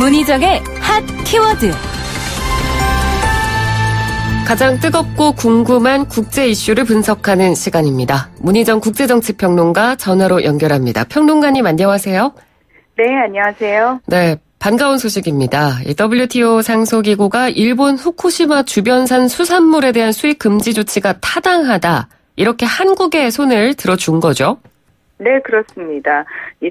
문희정의 핫 키워드. 가장 뜨겁고 궁금한 국제 이슈를 분석하는 시간입니다. 문희정 국제정치평론가 전화로 연결합니다. 평론가님 안녕하세요. 네, 안녕하세요. 네, 반가운 소식입니다. WTO 상소기구가 일본 후쿠시마 주변산 수산물에 대한 수입 금지 조치가 타당하다. 이렇게 한국의 손을 들어준 거죠? 네, 그렇습니다.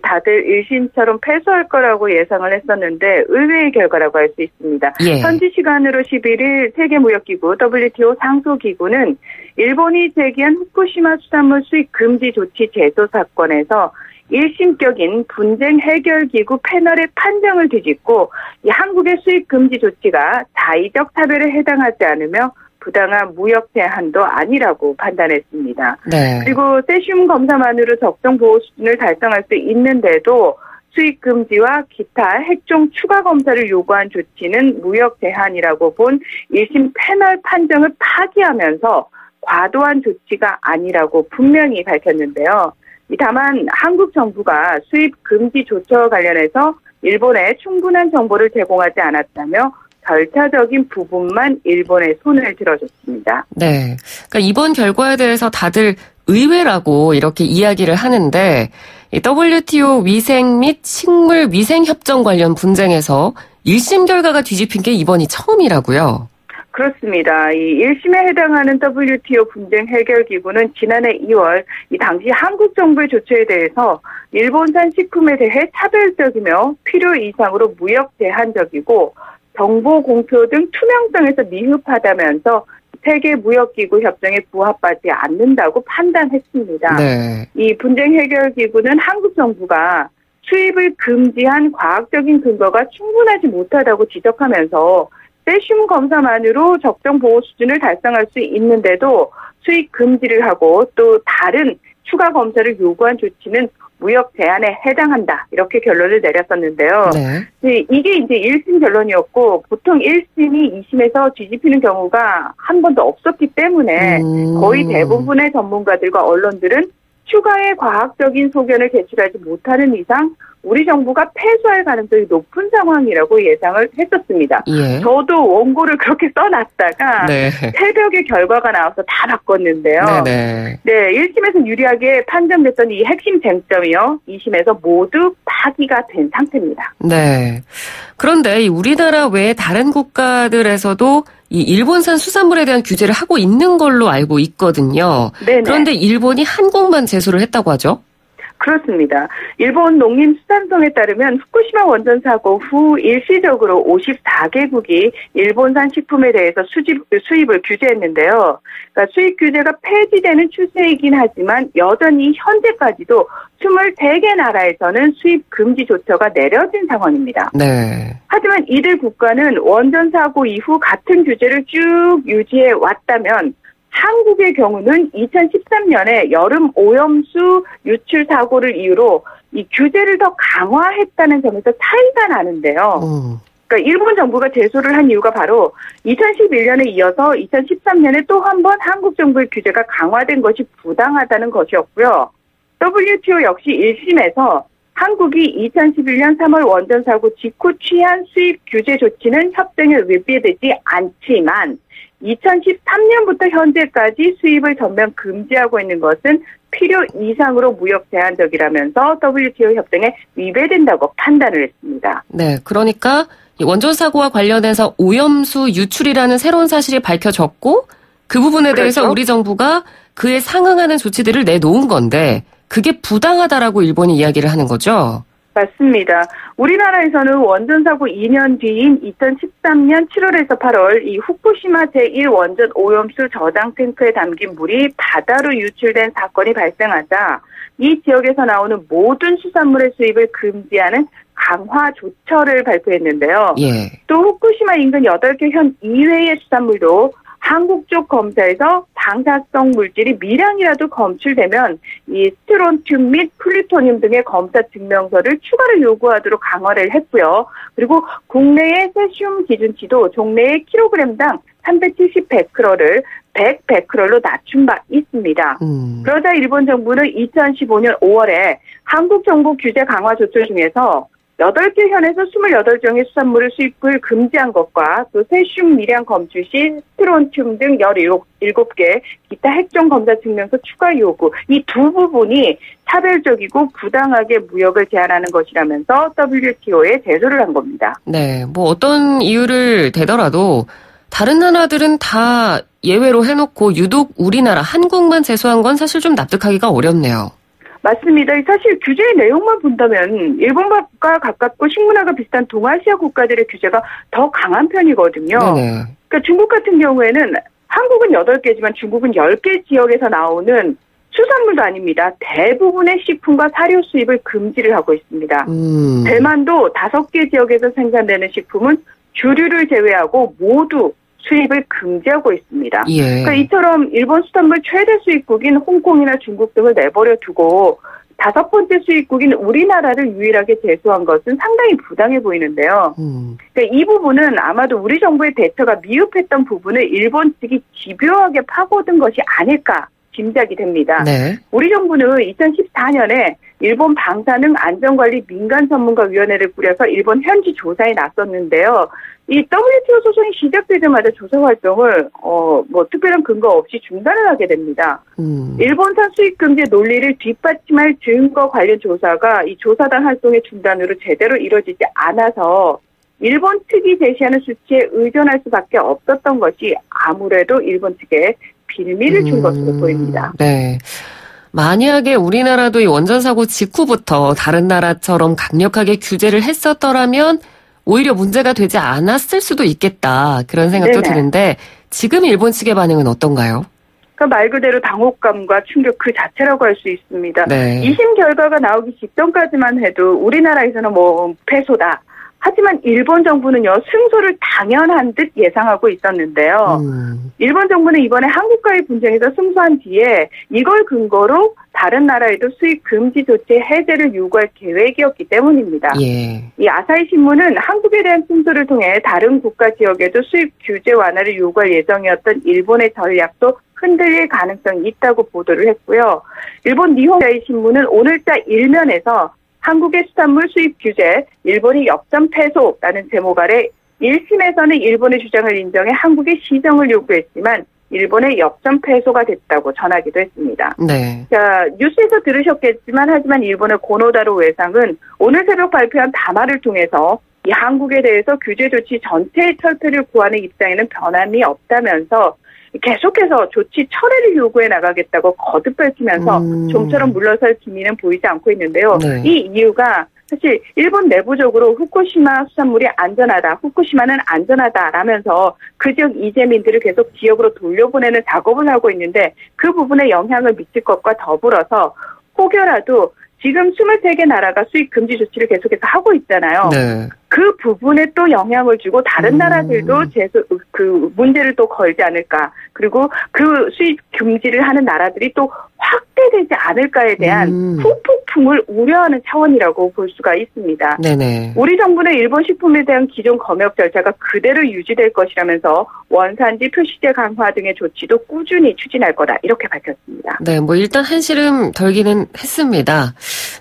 다들 일심처럼 패소할 거라고 예상을 했었는데 의외의 결과라고 할 수 있습니다. 예. 현지 시간으로 11일 세계무역기구 WTO 상소기구는 일본이 제기한 후쿠시마 수산물 수입 금지 조치 제소 사건에서 1심격인 분쟁 해결기구 패널의 판정을 뒤집고 이 한국의 수입 금지 조치가 자의적 차별에 해당하지 않으며 부당한 무역 제한도 아니라고 판단했습니다. 네. 그리고 세슘 검사만으로 적정 보호 수준을 달성할 수 있는데도 수입 금지와 기타 핵종 추가 검사를 요구한 조치는 무역 제한이라고 본 1심 패널 판정을 파기하면서 과도한 조치가 아니라고 분명히 밝혔는데요. 다만 한국 정부가 수입 금지 조처와 관련해서 일본에 충분한 정보를 제공하지 않았다며 절차적인 부분만 일본의 손을 들어줬습니다. 네. 그러니까 이번 결과에 대해서 다들 의외라고 이렇게 이야기를 하는데 이 WTO 위생 및 식물 위생 협정 관련 분쟁에서 1심 결과가 뒤집힌 게 이번이 처음이라고요. 그렇습니다. 이 1심에 해당하는 WTO 분쟁 해결 기구는 지난해 2월 이 당시 한국 정부의 조처에 대해서 일본산 식품에 대해 차별적이며 필요 이상으로 무역 제한적이고 정보 공표 등 투명성에서 미흡하다면서 세계무역기구 협정에 부합하지 않는다고 판단했습니다. 네. 이 분쟁 해결 기구는 한국 정부가 수입을 금지한 과학적인 근거가 충분하지 못하다고 지적하면서 세슘 검사만으로 적정 보호 수준을 달성할 수 있는데도 수입 금지를 하고 또 다른 추가 검사를 요구한 조치는 무역 제한에 해당한다. 이렇게 결론을 내렸었는데요. 네. 이게 이제 1심 결론이었고 보통 1심이 2심에서 뒤집히는 경우가 한 번도 없었기 때문에 거의 대부분의 전문가들과 언론들은 추가의 과학적인 소견을 제출하지 못하는 이상 우리 정부가 패소할 가능성이 높은 상황이라고 예상을 했었습니다. 예. 저도 원고를 그렇게 써놨다가 네. 새벽에 결과가 나와서 다 바꿨는데요. 네네. 네, 1심에서 유리하게 판정됐던 이 핵심 쟁점이요. 2심에서 모두 파기가 된 상태입니다. 네. 그런데 우리나라 외에 다른 국가들에서도 이 일본산 수산물에 대한 규제를 하고 있는 걸로 알고 있거든요. 네네. 그런데 일본이 한국만 제소를 했다고 하죠? 그렇습니다. 일본 농림수산성에 따르면 후쿠시마 원전 사고 후 일시적으로 54개국이 일본산 식품에 대해서 수입을 규제했는데요. 그러니까 수입 규제가 폐지되는 추세이긴 하지만 여전히 현재까지도 23개 나라에서는 수입 금지 조처가 내려진 상황입니다. 네. 하지만 이들 국가는 원전 사고 이후 같은 규제를 쭉 유지해 왔다면 한국의 경우는 2013년에 여름 오염수 유출 사고를 이유로 이 규제를 더 강화했다는 점에서 차이가 나는데요. 그러니까 일본 정부가 제소를 한 이유가 바로 2011년에 이어서 2013년에 또 한 번 한국 정부의 규제가 강화된 것이 부당하다는 것이었고요. WTO 역시 1심에서 한국이 2011년 3월 원전 사고 직후 취한 수입 규제 조치는 협정에 위배되지 않지만 2013년부터 현재까지 수입을 전면 금지하고 있는 것은 필요 이상으로 무역 제한적이라면서 WTO 협정에 위배된다고 판단을 했습니다. 네, 그러니까 원전 사고와 관련해서 오염수 유출이라는 새로운 사실이 밝혀졌고 그 부분에 대해서 그렇죠? 우리 정부가 그에 상응하는 조치들을 내놓은 건데 그게 부당하다라고 일본이 이야기를 하는 거죠? 맞습니다. 우리나라에서는 원전 사고 2년 뒤인 2013년 7월에서 8월 이 후쿠시마 제1원전 오염수 저장 탱크에 담긴 물이 바다로 유출된 사건이 발생하자 이 지역에서 나오는 모든 수산물의 수입을 금지하는 강화 조처를 발표했는데요. 예. 또 후쿠시마 인근 8개 현 이외의 수산물도 한국 쪽 검사에서 방사성 물질이 미량이라도 검출되면 이 스트론튬 및 플루토늄 등의 검사 증명서를 추가로 요구하도록 강화를 했고요. 그리고 국내의 세슘 기준치도 종래의 킬로그램당 370 베크럴을 100 베크럴로 낮춘 바 있습니다. 그러자 일본 정부는 2015년 5월에 한국 정부 규제 강화 조처 중에서 8개 현에서 28종의 수산물을 수입을 금지한 것과 또 세슘 미량 검출 시 스트론튬 등 17개 기타 핵종 검사 증명서 추가 요구 이 두 부분이 차별적이고 부당하게 무역을 제한하는 것이라면서 WTO에 제소를 한 겁니다. 네, 뭐 어떤 이유를 대더라도 다른 나라들은 다 예외로 해놓고 유독 우리나라 한국만 제소한 건 사실 좀 납득하기가 어렵네요. 맞습니다. 사실 규제의 내용만 본다면 일본과 가깝고 식문화가 비슷한 동아시아 국가들의 규제가 더 강한 편이거든요. 네네. 그러니까 중국 같은 경우에는 한국은 8개지만 중국은 10개 지역에서 나오는 수산물도 아닙니다. 대부분의 식품과 사료 수입을 금지를 하고 있습니다. 대만도 5개 지역에서 생산되는 식품은 주류를 제외하고 모두 수입을 금지하고 있습니다. 예. 그러니까 이처럼 일본 수산물 최대 수입국인 홍콩이나 중국 등을 내버려 두고 5번째 수입국인 우리나라를 유일하게 제소한 것은 상당히 부당해 보이는데요. 그러니까 이 부분은 아마도 우리 정부의 대처가 미흡했던 부분을 일본 측이 집요하게 파고든 것이 아닐까 짐작이 됩니다. 네. 우리 정부는 2014년에 일본 방사능 안전관리 민간전문가위원회를 꾸려서 일본 현지 조사에 나섰는데요. 이 WTO 소송이 시작되자마자 조사 활동을 특별한 근거 없이 중단을 하게 됩니다. 일본산 수입 금지 논리를 뒷받침할 증거 관련 조사가 이 조사단 활동의 중단으로 제대로 이루어지지 않아서 일본 측이 제시하는 수치에 의존할 수밖에 없었던 것이 아무래도 일본 측에 빌미를 준 것으로 보입니다. 네. 만약에 우리나라도 이 원전 사고 직후부터 다른 나라처럼 강력하게 규제를 했었더라면 오히려 문제가 되지 않았을 수도 있겠다. 그런 생각도 네네. 드는데 지금 일본 측의 반응은 어떤가요? 그러니까 말 그대로 당혹감과 충격 그 자체라고 할 수 있습니다. 네. 2심 결과가 나오기 직전까지만 해도 우리나라에서는 패소다. 하지만 일본 정부는요, 승소를 당연한 듯 예상하고 있었는데요. 일본 정부는 이번에 한국과의 분쟁에서 승소한 뒤에 이걸 근거로 다른 나라에도 수입 금지 조치 해제를 요구할 계획이었기 때문입니다. 예. 이 아사히 신문은 한국에 대한 승소를 통해 다른 국가 지역에도 수입 규제 완화를 요구할 예정이었던 일본의 전략도 흔들릴 가능성이 있다고 보도를 했고요. 일본 니혼가이 신문은 오늘자 일면에서 한국의 수산물 수입 규제, 일본이 역전 패소라는 제목 아래 1심에서는 일본의 주장을 인정해 한국의 시정을 요구했지만 일본의 역전 패소가 됐다고 전하기도 했습니다. 네. 자, 뉴스에서 들으셨겠지만 하지만 일본의 고노다로 외상은 오늘 새벽 발표한 담화를 통해서 이 한국에 대해서 규제 조치 전체의 철폐를 구하는 입장에는 변함이 없다면서 계속해서 조치 철회를 요구해 나가겠다고 거듭 밝히면서 좀처럼 물러설 기미는 보이지 않고 있는데요. 네. 이 이유가 사실 일본 내부적으로 후쿠시마 수산물이 안전하다, 후쿠시마는 안전하다라면서 그 지역 이재민들을 계속 지역으로 돌려보내는 작업을 하고 있는데 그 부분에 영향을 미칠 것과 더불어서 혹여라도 지금 23개 나라가 수입 금지 조치를 계속해서 하고 있잖아요. 네. 그 부분에 또 영향을 주고 다른 나라들도 그 문제를 또 걸지 않을까. 그리고 그 수입 금지를 하는 나라들이 또 확대되지 않을까에 대한 후폭풍을 우려하는 차원이라고 볼 수가 있습니다. 네네. 우리 정부는 일본 식품에 대한 기존 검역 절차가 그대로 유지될 것이라면서 원산지 표시제 강화 등의 조치도 꾸준히 추진할 거다. 이렇게 밝혔습니다. 네, 일단 한시름 덜기는 했습니다.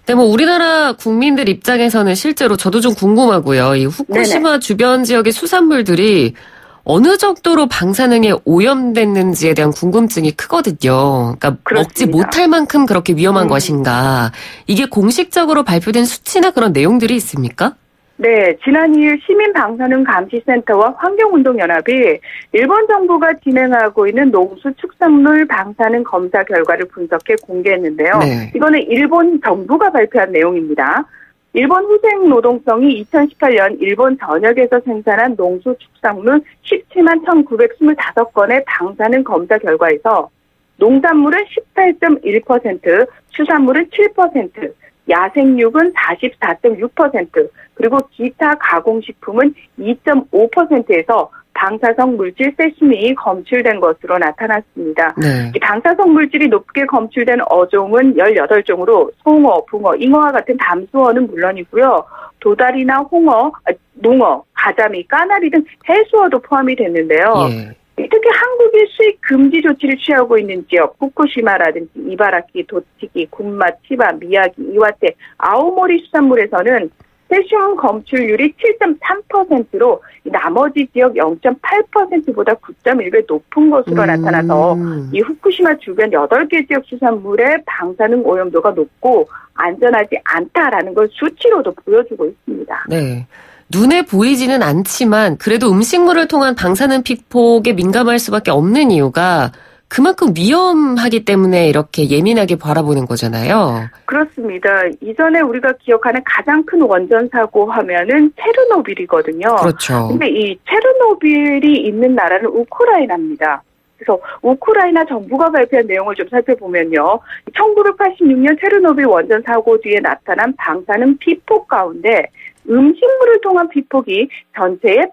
근데 우리나라 국민들 입장에서는 실제로 저도 좀 궁금하고요. 이 후쿠시마 네네. 주변 지역의 수산물들이 어느 정도로 방사능에 오염됐는지에 대한 궁금증이 크거든요. 그러니까 그렇습니다. 먹지 못할 만큼 그렇게 위험한 것인가. 이게 공식적으로 발표된 수치나 그런 내용들이 있습니까? 네, 지난 2일 시민방사능감시센터와 환경운동연합이 일본 정부가 진행하고 있는 농수축산물 방사능 검사 결과를 분석해 공개했는데요. 네. 이거는 일본 정부가 발표한 내용입니다. 일본 후생노동성이 2018년 일본 전역에서 생산한 농수축산물 17만 1,925건의 방사능 검사 결과에서 농산물은 18.1%, 수산물은 7%, 야생육은 44.6%, 그리고 기타 가공식품은 2.5%에서 방사성 물질 세슘이 검출된 것으로 나타났습니다. 네. 이 방사성 물질이 높게 검출된 어종은 18종으로 송어, 붕어, 잉어와 같은 담수어는 물론이고요. 도다리나 홍어, 농어, 가자미, 까나리 등 해수어도 포함이 됐는데요. 예. 특히 한국이 수입 금지 조치를 취하고 있는 지역, 후쿠시마라든지 이바라키, 도치기, 군마, 치바, 미야기, 이와테, 아오모리 수산물에서는 세슘 검출률이 7.3%로 나머지 지역 0.8%보다 9.1배 높은 것으로 나타나서 이 후쿠시마 주변 8개 지역 수산물의 방사능 오염도가 높고 안전하지 않다라는 걸 수치로도 보여주고 있습니다. 네. 눈에 보이지는 않지만 그래도 음식물을 통한 방사능 피폭에 민감할 수밖에 없는 이유가 그만큼 위험하기 때문에 이렇게 예민하게 바라보는 거잖아요. 그렇습니다. 이전에 우리가 기억하는 가장 큰 원전 사고 하면은 체르노빌이거든요. 그렇죠. 근데 이 체르노빌이 있는 나라는 우크라이나입니다. 그래서 우크라이나 정부가 발표한 내용을 좀 살펴보면요. 1986년 체르노빌 원전 사고 뒤에 나타난 방사능 피폭 가운데 음식물을 통한 피폭이 전체의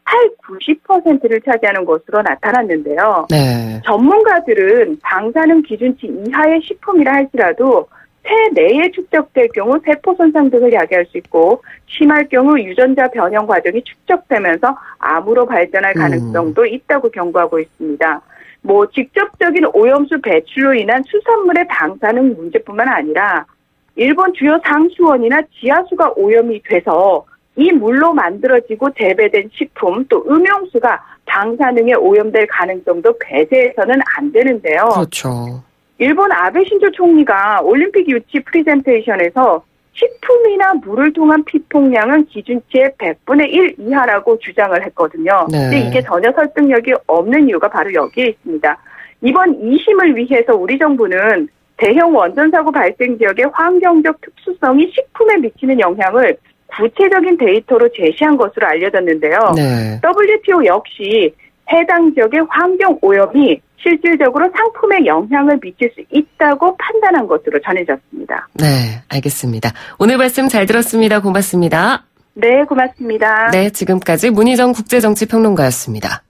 90%를 차지하는 것으로 나타났는데요. 네. 전문가들은 방사능 기준치 이하의 식품이라 할지라도 체 내에 축적될 경우 세포 손상 등을 야기할 수 있고 심할 경우 유전자 변형 과정이 축적되면서 암으로 발전할 가능성도 있다고 경고하고 있습니다. 직접적인 오염수 배출로 인한 수산물의 방사능 문제뿐만 아니라 일본 주요 상수원이나 지하수가 오염이 돼서 이 물로 만들어지고 재배된 식품 또 음용수가 방사능에 오염될 가능성도 배제해서는 안 되는데요. 그렇죠. 일본 아베 신조 총리가 올림픽 유치 프리젠테이션에서 식품이나 물을 통한 피폭량은 기준치의 100분의 1 이하라고 주장을 했거든요. 네. 근데 이게 전혀 설득력이 없는 이유가 바로 여기에 있습니다. 이번 2심을 위해서 우리 정부는 대형 원전 사고 발생 지역의 환경적 특수성이 식품에 미치는 영향을 구체적인 데이터로 제시한 것으로 알려졌는데요. 네. WTO 역시 해당 지역의 환경 오염이 실질적으로 상품에 영향을 미칠 수 있다고 판단한 것으로 전해졌습니다. 네, 알겠습니다. 오늘 말씀 잘 들었습니다. 고맙습니다. 네, 고맙습니다. 네, 지금까지 문희정 국제정치평론가였습니다.